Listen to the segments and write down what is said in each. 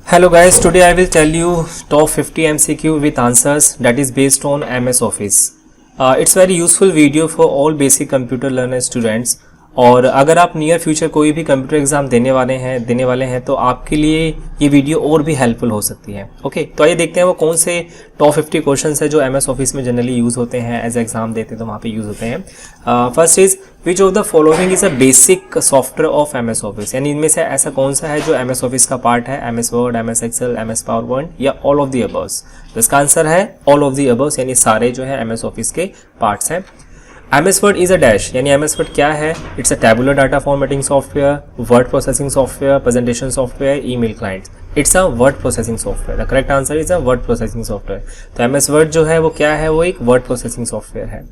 Hello guys, today I will tell you top 50 MCQ with answers that is based on MS Office. It's very useful video for all basic computer learner students. और अगर आप near future कोई भी computer exam देने वाले हैं तो आपके लिए ये वीडियो और भी हेल्पफुल हो सकती है. ओके, तो आइए देखते हैं वो कौन से टॉप 50 क्वेश्चंस है जो MS ऑफिस में जनरली यूज़ होते हैं, एज एग्जाम देते हैं तो वहाँ पे यूज़ होते हैं. First is which of the following is a basic software of MS Office, यानी इनमें से ऐसा कौन सा है जो MS ऑफिस का पार्ट है, MS word, MS Excel, MS PowerPoint या ऑल ऑफ द अबव्स. तो इसका आंसर है ऑल ऑफ द अबव्स, यानी सारे जो है MS ऑफिस के पार्ट्स हैं. MS word is a dash, यानी MS वर्ड क्या है? It's a tabular data formatting software, word processing software, presentation software, email clients. It's a word processing software. The correct answer is a word processing software. तो MS word जो है वो क्या है? वो एक वर्ड प्रोसेसिंग सॉफ्टवेयर है.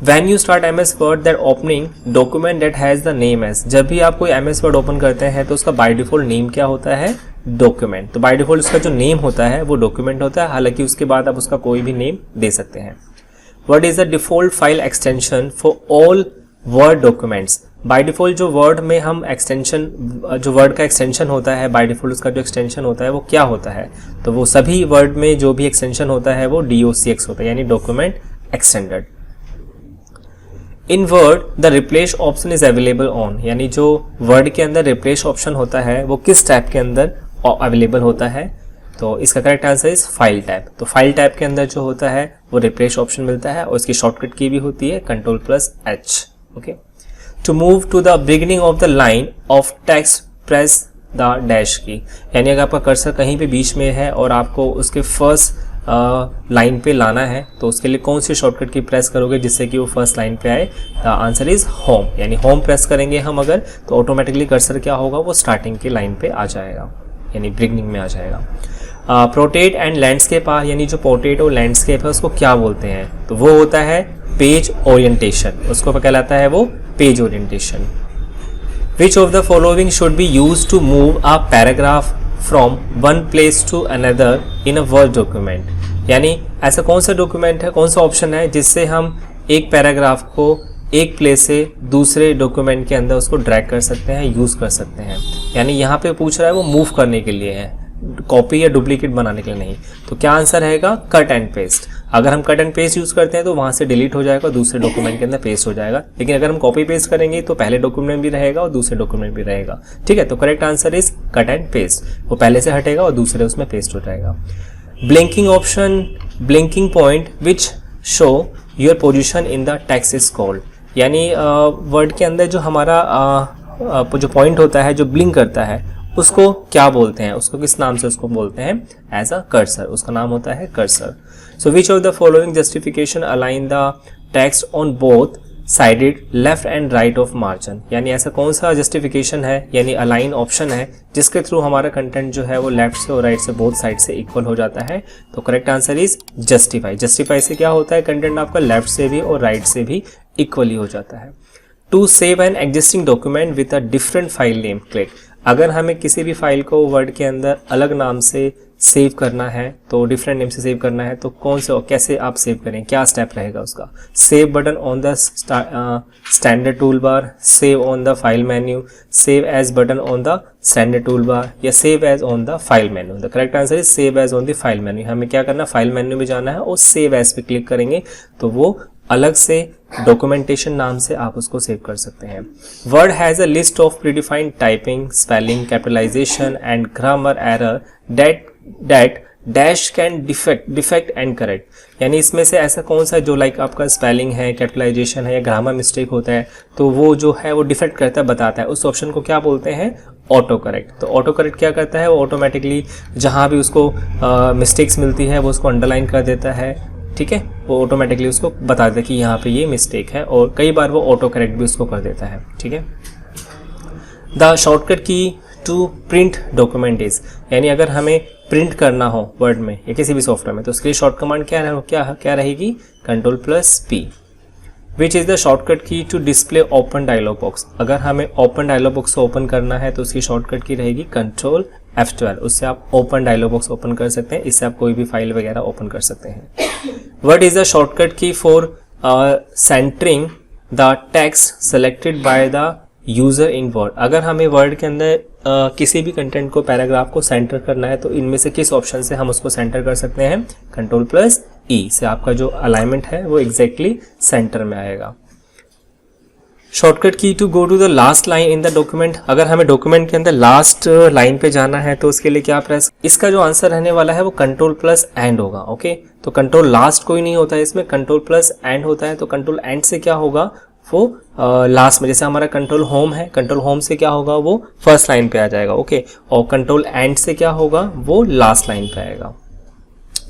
When you start MS Word, that opening document that has the name as, जब भी आप कोई MS Word ओपन करते हैं तो उसका बाय डिफॉल्ट नेम क्या होता है? डॉक्यूमेंट. तो बाय डिफॉल्ट उसका जो नेम होता है वो डॉक्यूमेंट होता है, हालांकि उसके बाद आप उसका कोई भी नेम दे सकते हैं. What is the default file extension for all Word documents? By default जो वर्ड में हम एक्सटेंशन, जो वर्ड का एक्सटेंशन होता है, बाय डिफॉल्ट उसका जो एक्सटेंशन होता है वो क्या होता है? तो वो सभी वर्ड में जो भी एक्सटेंशन होता है वो DOCX होता है, यानी document extended. In word the replace option is available on, यानी जो वर्ड के अंदर रिप्लेस ऑप्शन होता है वो किस टैब के अंदर अवेलेबल होता है? तो इसका correct answer is file tab. तो फाइल टैब के अंदर जो होता है वो रिप्लेस ऑप्शन मिलता है और इसकी शॉर्टकट की भी होती है Ctrl+H. Okay, to move to the beginning of the line of text press the dash key, यानी अगर आपका कर्सर कहीं पे बीच में है और आपको उसके फर्स्ट लाइन पे लाना है तो उसके लिए कौन सी शॉर्टकट की प्रेस करोगे जिससे कि वो फर्स्ट लाइन पे आए? द आंसर इज होम, यानी होम प्रेस करेंगे हम अगर तो ऑटोमेटिकली कर्सर क्या होगा? वो स्टार्टिंग की लाइन पे आ जाएगा, यानी बिगिनिंग में आ जाएगा. पोर्ट्रेट एंड लैंडस्केप आर, यानी जो पोर्ट्रेट और लैंडस्केप है उसको क्या बोलते हैं? तो वो होता है पेज ओरिएंटेशन, उसको कहलाता है वो page orientation. Which of the following should be used to move a paragraph from one place to another in a Word document, यानी ऐसा कौन सा डॉक्यूमेंट है, कौन सा ऑप्शन है जिससे हम एक पैराग्राफ को एक प्लेस से दूसरे डॉक्यूमेंट के अंदर उसको ड्रैग कर सकते हैं, यूज कर सकते हैं. यानी यहाँ पे पूछ रहा है वो मूव करने के लिए है, कॉपी या डुप्लीकेट बनाने के लिए नहीं. तो क्या आंसर रहेगा? Cut and paste. अगर हम कट एंड पेस्ट यूज करते हैं तो वहां से डिलीट हो जाएगा, दूसरे डॉक्यूमेंट के अंदर पेस्ट हो जाएगा. लेकिन अगर हम कॉपी पेस्ट करेंगे तो पहले डॉक्यूमेंट भी रहेगा और दूसरे डॉक्यूमेंट भी रहेगा. ठीक है, तो correct answer is cut and paste. वो पहले से हटेगा और दूसरे उसमें पेस्ट हो जाएगा. Blinking option, blinking point which show your position in the text is called, यानी वर्ड के अंदर जो हमारा जो पॉइंट होता है जो ब्लिंक करता है उसको क्या बोलते हैं? उसको किस नाम से उसको बोलते हैं? As a cursor. उसका नाम होता है cursor. So which of the following justification align the text on both sided left and right of margin, यानी ऐसा कौन सा जस्टिफिकेशन है, यानी अलाइन ऑप्शन है जिसके थ्रू हमारा कंटेंट जो है वो लेफ्ट से और राइट से बोथ साइड से इक्वल हो जाता है? तो correct answer is justify. Justify से क्या होता है? कंटेंट आपका लेफ्ट से भी और राइट से भी इक्वली हो जाता है. To save an existing document with a different file name click, अगर हमें किसी भी फाइल को वर्ड के अंदर अलग नाम से सेव करना है, तो डिफरेंट नेम से सेव करना है, तो कौन से और कैसे आप सेव करें? क्या स्टेप रहेगा उसका? Save button on the standard tool bar, save on the file menu, save as button on the standard tool bar या save as on the file menu. The correct answer is save as on the file menu. हमें क्या करना है? File menu में जाना है और save as पे क्लिक करेंगे तो वो अलग से डॉक्यूमेंटेशन नाम से आप उसको सेव कर सकते हैं. Word has a list of predefined typing, spelling, capitalization and grammar error that dash can defect and correct, यानी इसमें से ऐसा कौन सा जो लाइक आपका स्पेलिंग है, कैपिटलाइजेशन है या ग्रामर मिस्टेक होता है तो वो जो है वो डिफेक्ट करता है, बताता है, उस ऑप्शन को क्या बोलते हैं? Auto correct. तो ऑटो करेक्ट क्या करता है? वो ऑटोमेटिकली जहाँ भी उसको मिस्टेक्स मिलती है वो उसको अंडरलाइन कर देता है. ठीक है, वो ऑटोमेटिकली उसको बता देता है कि यहाँ पे ये मिस्टेक है, और कई बार वो ऑटो करेक्ट भी उसको कर देता है. ठीक है. The shortcut key to print document is, यानी अगर हमें प्रिंट करना हो वर्ड में या किसी भी सॉफ्टवेयर में तो उसके लिए शॉर्ट कमांड क्या रहेगी? Ctrl+P. Which is the shortcut key to display open dialog box, अगर हमें ओपन डायलॉग बॉक्स को ओपन करना है तो उसकी शॉर्टकट की रहेगी Ctrl+F12. उससे आप ओपन डायलॉग बॉक्स ओपन कर सकते हैं, इससे आप कोई भी फाइल वगैरह ओपन कर सकते हैं. What is the shortcut key for centering the text selected by the user in Word, अगर हमें वर्ड के अंदर किसी भी कंटेंट को, पैराग्राफ को सेंटर करना है तो इनमें से किस ऑप्शन से हम उसको सेंटर कर सकते हैं? Ctrl+E से आपका जो अलाइनमेंट है वो एग्जैक्टली सेंटर में आएगा। Shortcut key to go to the last line in the document, अगर हमें डॉक्यूमेंट के अंदर लास्ट लाइन पे जाना है तो उसके लिए क्या प्रेस, इसका जो आंसर रहने वाला है वो Ctrl+End होगा। ओके, तो कंट्रोल लास्ट कोई नहीं होता है इसमें, Ctrl+End होता है। तो कंट्रोल एंड से क्या होगा, वो लास्ट में, जैसे हमारा कंट्रोल होम है, कंट्रोल होम से क्या होगा, वो फर्स्ट लाइन पे आ जाएगा। ओके, और कंट्रोल एंड से क्या होगा, वो लास्ट लाइन पे आएगा।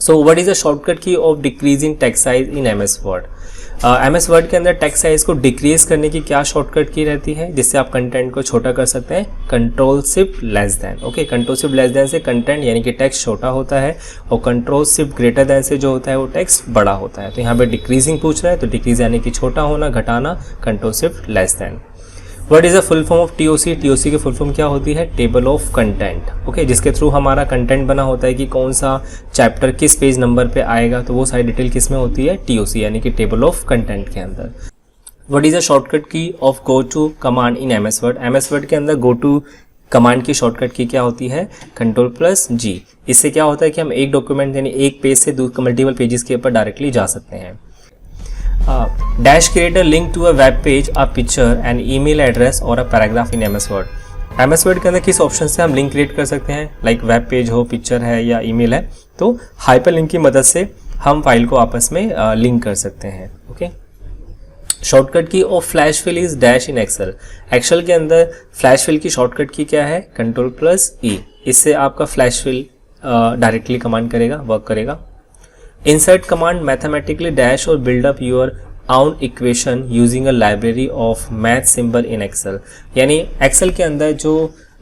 So what is the shortcut key of decreasing text size in MS word? MS word के अंदर टेक्स्ट साइज को डिक्रीज करने की क्या शॉर्टकट की रहती है जिससे आप कंटेंट को छोटा कर सकते हैं? Ctrl+Shift<। ओके, Ctrl+Shift से कंटेंट यानी कि टेक्स्ट छोटा होता है, और Ctrl+Shift से जो होता है वो टेक्स्ट बड़ा होता है। तो यहाँ पे डिक्रीजिंग पूछ रहा है, तो डिक्रीज यानी कि छोटा होना, घटाना, Ctrl+Shift<>। What is the full form of TOC? TOC की फुल फॉर्म क्या होती है? Table of content. ओके, जिसके थ्रू हमारा कंटेंट बना होता है कि कौन सा चैप्टर किस पेज नंबर पे आएगा, तो वो सारी डिटेल किस में होती है? TOC यानी कि टेबल ऑफ कंटेंट के अंदर। What is the shortcut key of go to command in MS word? MS word के अंदर गो टू कमांड की शॉर्टकट की क्या होती है? Ctrl+G। इससे क्या होता है कि हम एक डॉक्यूमेंट यानी एक पेज से मल्टीपल पेजेस के ऊपर डायरेक्टली जा सकते हैं। Dash create a link to a web page, a picture, an email address और a paragraph in MS Word। MS Word के अंदर किस ऑप्शन से हम लिंक क्रिएट कर सकते हैं? लाइक वेब पेज हो, पिक्चर है या ईमेल है, तो हाइपर लिंक की मदद से हम फाइल को आपस में लिंक कर सकते हैं। Okay, shortcut key of flash fill is dash in Excel. Excel के अंदर फ्लैश फिल की शॉर्टकट की क्या है? Ctrl+E। इससे आपका फ्लैश फिल डायरेक्टली कमांड करेगा, वर्क करेगा। इंसर्ट कमांड मैथमेटिकली डैश और build up your own equation using a library of math symbol in Excel. यानी एक्सेल के अंदर जो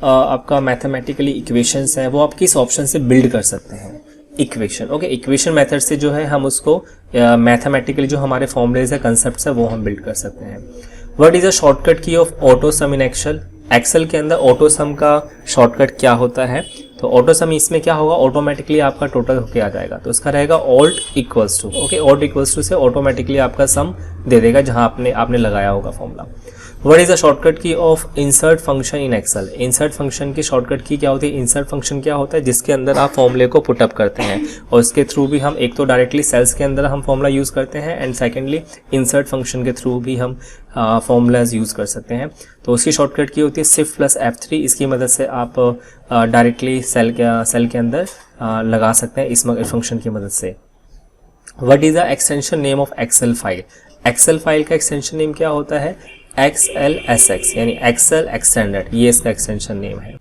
आपका मैथमेटिकली इक्वेशंस है वो आप किस ऑप्शन से बिल्ड कर सकते हैं? इक्वेशन। ओके, इक्वेशन मेथड से जो है हम उसको मैथमेटिकली जो हमारे फॉर्मूलेज है, कंसेप्ट है, वो हम बिल्ड कर सकते हैं। What is a shortcut key of auto sum in Excel? Excel के अंदर ऑटो सम का शॉर्टकट क्या होता है? तो ऑटो सम इसमें क्या होगा, ऑटोमेटिकली आपका टोटल होके आ जाएगा, तो इसका रहेगा Alt=। ओके, Alt= से ऑटोमेटिकली आपका सम दे देगा जहां आपने लगाया होगा formula. What is the shortcut key of insert function in Excel? Insert function की शॉर्टकट की क्या होती है? इंसर्ट फंक्शन क्या होता है? जिसके अंदर आप फॉर्मूले को पुटअप करते हैं, और इसके थ्रू भी हम एक तो डायरेक्टली सेल्स के अंदर हम फॉर्मूला यूज करते हैं, एंड सेकेंडली इंसर्ट फंक्शन के थ्रू भी हम फॉर्मूलाज यूज कर सकते हैं। तो उसकी शॉर्टकट की होती है Shift+F3। इसकी मदद से आप डायरेक्टली सेल के अंदर लगा सकते हैं इस फंक्शन की मदद से। What is the extension name of Excel file? Excel file का एक्सटेंशन नेम क्या होता है? XLSX यानी एक्सेल एक्सटेंडेड, ये इसका एक्सटेंशन नेम है।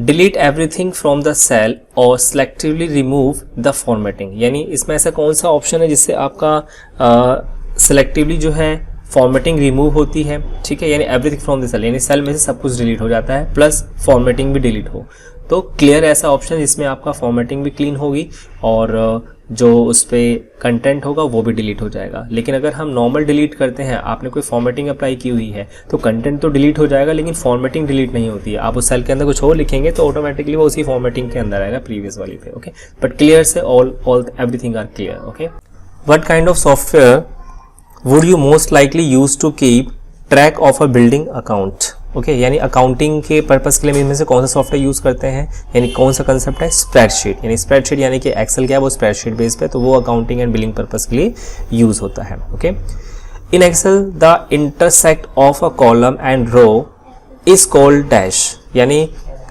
Delete everything from the cell और सिलेक्टिवली रिमूव द फॉर्मेटिंग, यानी इसमें ऐसा कौन सा ऑप्शन है जिससे आपका सिलेक्टिवली जो है फॉर्मेटिंग रिमूव होती है? ठीक है, यानी एवरीथिंग फ्रॉम द सेल, यानी सेल में से सब कुछ डिलीट हो जाता है, प्लस फॉर्मेटिंग भी डिलीट हो। तो क्लियर ऐसा ऑप्शन जिसमें आपका फॉर्मेटिंग भी क्लीन होगी और जो उस पर कंटेंट होगा वो भी डिलीट हो जाएगा। लेकिन अगर हम नॉर्मल डिलीट करते हैं, आपने कोई फॉर्मेटिंग अप्लाई की हुई है, तो कंटेंट तो डिलीट हो जाएगा लेकिन फॉर्मेटिंग डिलीट नहीं होती है। आप उस सेल के अंदर कुछ और लिखेंगे तो ऑटोमेटिकली वो उसी फॉर्मेटिंग के अंदर आएगा प्रीवियस वाली पे। ओके, बट क्लियर से all everything are clear. Okay, what kind of software would you most likely use to keep track of a building account? Okay, यानी अकाउंटिंग के पर्पस के लिए इनमें से कौन सा सॉफ्टवेयर यूज करते हैं, यानी कौन सा कंसेप्ट है? स्प्रेडशीट। यानी स्प्रेडशीट यानी कि एक्सेल क्या है, वो स्प्रेडशीट बेस पे, तो वो अकाउंटिंग एंड बिलिंग पर्पस के लिए यूज होता है। Okay, in Excel the intersect of a column and row is called dash, यानी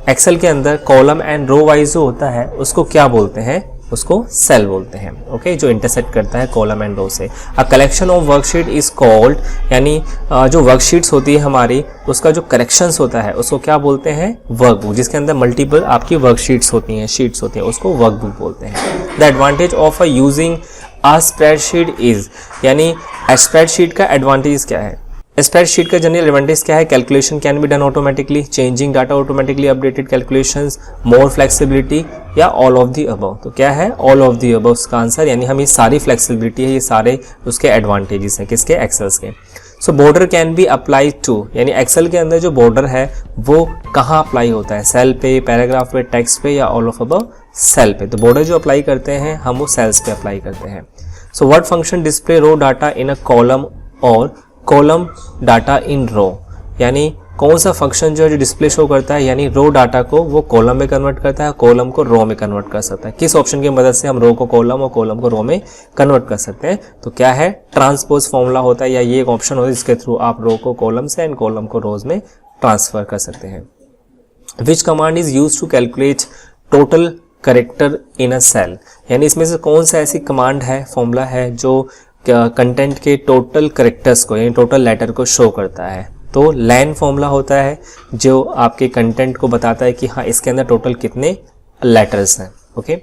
एक्सेल के अंदर कॉलम एंड रो वाइज जो होता है उसको क्या बोलते हैं? उसको सेल बोलते हैं। ओके, जो इंटरसेक्ट करता है कॉलम एंड रो से। A collection of worksheet is called, यानी जो वर्कशीट्स होती है हमारी, उसका जो करेक्शंस होता है उसको क्या बोलते हैं? वर्कबुक। जिसके अंदर मल्टीपल आपकी वर्कशीट्स होती हैं, शीट्स होती हैं, उसको वर्कबुक बोलते हैं। The advantage of using a spreadsheet is, यानी स्प्रेडशीट का एडवांटेज क्या है? स्प्रेडशीट का जनरल एडवांटेज क्या है? Calculation can be done automatically, changing data automatically, updated calculations, more flexibility, या ऑल ऑफ दी अबव। तो क्या है? ऑल ऑफ दी अबव इसका आंसर, यानी हम ये सारी फ्लेक्सिबिलिटी है, ये सारे उसके एडवांटेजेस हैं, किसके? एक्सेल्स के। So border can be apply to, यानी एक्सेल के अंदर जो बॉर्डर है वो कहाँ अप्लाई होता है? सेल पे, पैराग्राफ पे, टेक्स्ट पे, या ऑल ऑफ अबव? सेल पे। तो बॉर्डर जो अप्लाई करते हैं हम वो सेल्स पे अप्लाई करते हैं। So what function display row data in a column और कॉलम डाटा इन रो, यानी कौन सा फंक्शन जो है जो डिस्प्ले शो करता है, यानी रो डाटा को वो कॉलम में कन्वर्ट करता है, कॉलम को रो में कन्वर्ट कर सकता है। किस ऑप्शन की मदद से हम रो को कॉलम और कॉलम को रो में कन्वर्ट कर सकते हैं? तो क्या है, ट्रांसपोज फॉर्मूला होता है, या ये एक ऑप्शन होता है जिसके थ्रू आप रो को कॉलम से एंड कॉलम को रोज में ट्रांसफर कर सकते हैं। Which command is use to calculate total character in a cell, यानी इसमें से कौन सा ऐसी कमांड है, फॉर्मूला है जो कंटेंट के टोटल करेक्टर्स को यानी टोटल लेटर को शो करता है? तो लैन फॉर्मूला होता है जो आपके कंटेंट को बताता है कि हाँ इसके अंदर टोटल कितने लेटर्स हैं। Okay,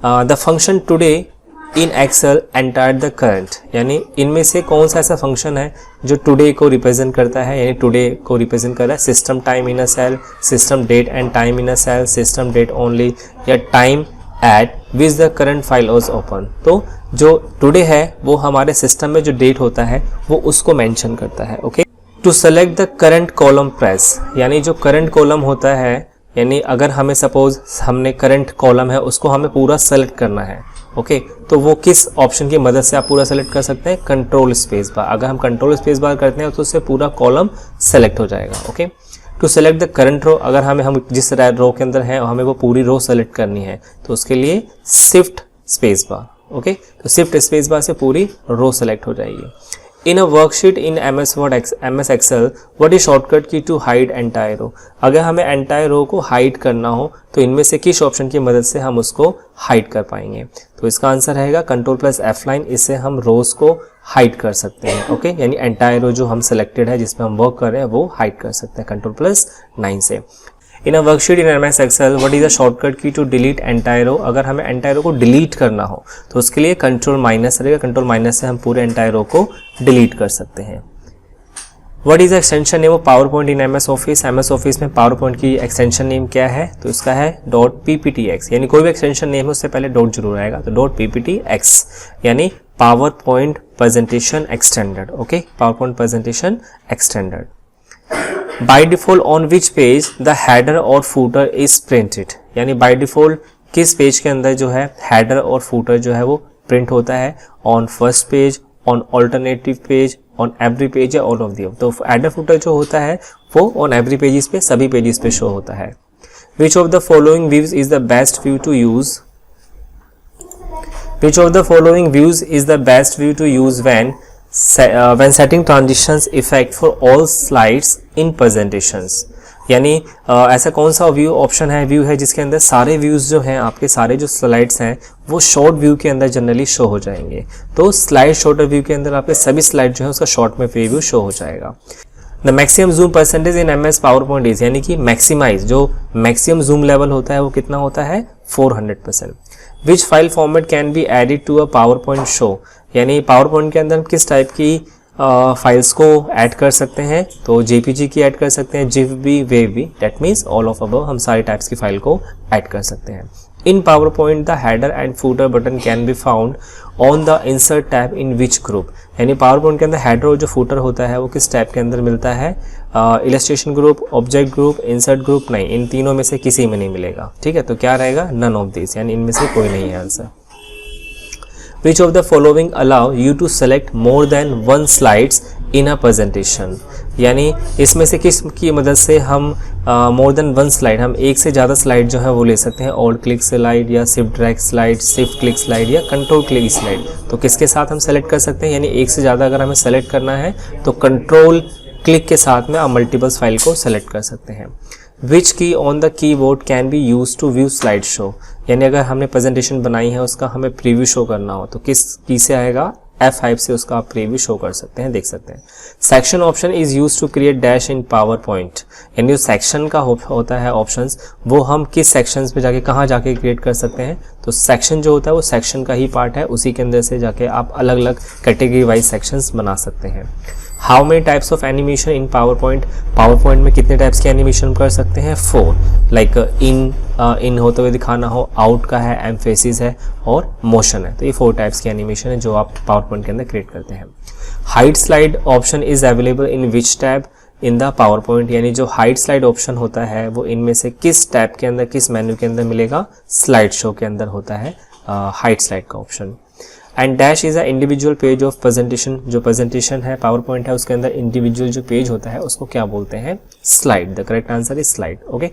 the function today in Excel entire the current, यानी इनमें से कौन सा ऐसा फंक्शन है जो टुडे को रिप्रेजेंट करता है, यानी टुडे को रिप्रेजेंट कर रहा है? System time in a cell, system date and time in a cell, system date only, या time at which the current file was open. तो जो टुडे है वो हमारे सिस्टम में जो डेट होता है वो उसको मेंशन करता है। Okay, to select the current column press, यानी जो करंट कॉलम होता है, यानी अगर हमें सपोज हमने करंट कॉलम है उसको हमें पूरा सेलेक्ट करना है। ओके, तो वो किस ऑप्शन की मदद से आप पूरा सेलेक्ट कर सकते हैं? Control space bar. अगर हम कंट्रोल स्पेस बार करते हैं तो उससे पूरा कॉलम सेलेक्ट हो जाएगा। Okay, to select the current row, अगर हम जिस रो के अंदर है हमें वो पूरी रो सेलेक्ट करनी है तो उसके लिए शिफ्ट स्पेस बार। ओके, तो शिफ्ट स्पेस बार से पूरी रो सेलेक्ट हो जाएगी। In a worksheet in MS Word MS Excel, what is shortcut key to hide entire row? अगर हमें एंटायर रो को हाइड करना हो तो इनमें से किस ऑप्शन की मदद से हम उसको हाइड कर पाएंगे? तो इसका आंसर रहेगा Ctrl+F9, इससे हम रोज को हाइड कर सकते हैं। ओके, यानी एंटायर रो जो हम सेलेक्टेड है जिसमें हम वर्क कर रहे हैं वो हाइड कर सकते हैं Ctrl+9 से। In a worksheet in MS Excel, what is the shortcut key to delete entire row? अगर हमें एंटायर रो को डिलीट करना हो तो उसके लिए Ctrl- रहेगा, Ctrl- से हम पूरे एंटायर रो को डिलीट कर सकते हैं। What is extension name of power point in MS Office? MS Office में पावर पॉइंट की एक्सटेंशन नेम क्या है? तो इसका है .pptx, यानी कोई भी एक्सटेंशन नेम है उससे पहले डॉट जरूर आएगा, तो .pptx यानी power point presentation extended. Okay, power point presentation extended. By default on which page the header और फूटर इज प्रिंटेड, यानी बाय डिफॉल्ट किस पेज के अंदर जो है हेडर और फूटर जो है वो प्रिंट होता है? On first page, on alternative page, on every page, या ऑल ऑफ दी। तो हेडर फूटर जो होता है वो ऑन एवरी पेजेस पे, सभी पेजेस पे शो होता है। Which of the following views is the best view to use? Which of the following views is the best view to use when setting transitions effect for all slides in presentations? यानी ऐसा कौन सा view option है, view है जिसके अंदर सारे views जो हैं आपके सारे जो स्लाइड्स हैं वो शॉर्ट व्यू के अंदर जनरली शो हो जाएंगे। तो स्लाइड शॉर्टर व्यू के अंदर आपके सभी स्लाइड जो है उसका शॉर्ट में प्रीव्यू शो हो जाएगा। The maximum zoom percentage in MS PowerPoint is, यानी कि मैक्सिमाइज जो मैक्सिमम जूम लेवल होता है वो कितना होता है? 400%। Which file format can be added to a PowerPoint show, यानी PowerPoint के अंदर हम किस टाइप की फाइल्स को ऐड कर सकते हैं? तो JPG की ऐड कर सकते हैं, GIF भी, वेव भी, that means all of above, हम सारे टाइप्स की फाइल को ऐड कर सकते हैं। इन PowerPoint the header and footer button can be found on the insert tab in which group, यानी PowerPoint के अंदर हेडर और जो फूटर होता है वो किस टैब के अंदर मिलता है? Illustration group, object group, insert group? नहीं, इन तीनों में से किसी में नहीं मिलेगा। ठीक है, तो क्या रहेगा? नन ऑफ दिस, यानी इनमें से कोई नहीं है answer. Which of the following allow you to select more than one slides in a presentation? यानी इसमें से किस की मदद से हम मोर देन वन स्लाइड, हम एक से ज़्यादा स्लाइड जो है वो ले सकते हैं? ऑल्ट क्लिक स्लाइड, या shift drag slide, shift click slide, या कंट्रोल क्लिक स्लाइड? तो किसके साथ हम सेलेक्ट कर सकते हैं? यानी एक से ज़्यादा अगर हमें सेलेक्ट करना है तो कंट्रोल क्लिक के साथ में आप मल्टीपल्स फाइल को सेलेक्ट कर सकते हैं। Which key on the keyboard can be use to view slide show, यानी अगर हमने प्रेजेंटेशन बनाई है उसका हमें प्रीव्यू शो करना हो तो किस की से आएगा? F5 से उसका आप प्रीव्यू शो कर सकते हैं, देख सकते हैं। Section option is use to create dash in PowerPoint, यानी जो सेक्शन का होता है ऑप्शंस वो हम किस सेक्शंस पे जाके कहाँ जाके क्रिएट कर सकते हैं? तो सेक्शन जो होता है वो सेक्शन का ही पार्ट है, उसी के अंदर से जाके आप अलग अलग कैटेगरी वाइज सेक्शंस बना सकते हैं। How many types of animation in PowerPoint? PowerPoint में कितने टाइप्स के एनिमेशन कर सकते हैं? 4, लाइक इन होते हुए दिखाना हो, आउट का है, एम्फेसिस है और मोशन है। तो ये 4 टाइप्स के एनिमेशन है जो आप PowerPoint के अंदर क्रिएट करते हैं। Hide slide option is available in which tab in the PowerPoint, यानी जो हाइड स्लाइड ऑप्शन होता है वो इनमें से किस टैब के अंदर, किस मेन्यू के अंदर मिलेगा? स्लाइड शो के अंदर होता है हाइड स्लाइड का option. And dash is a individual page of presentation, जो प्रेजेंटेशन है पावर पॉइंट है उसके अंदर इंडिविजुअल जो पेज होता है उसको क्या बोलते हैं, slide. The correct answer is slide. Okay,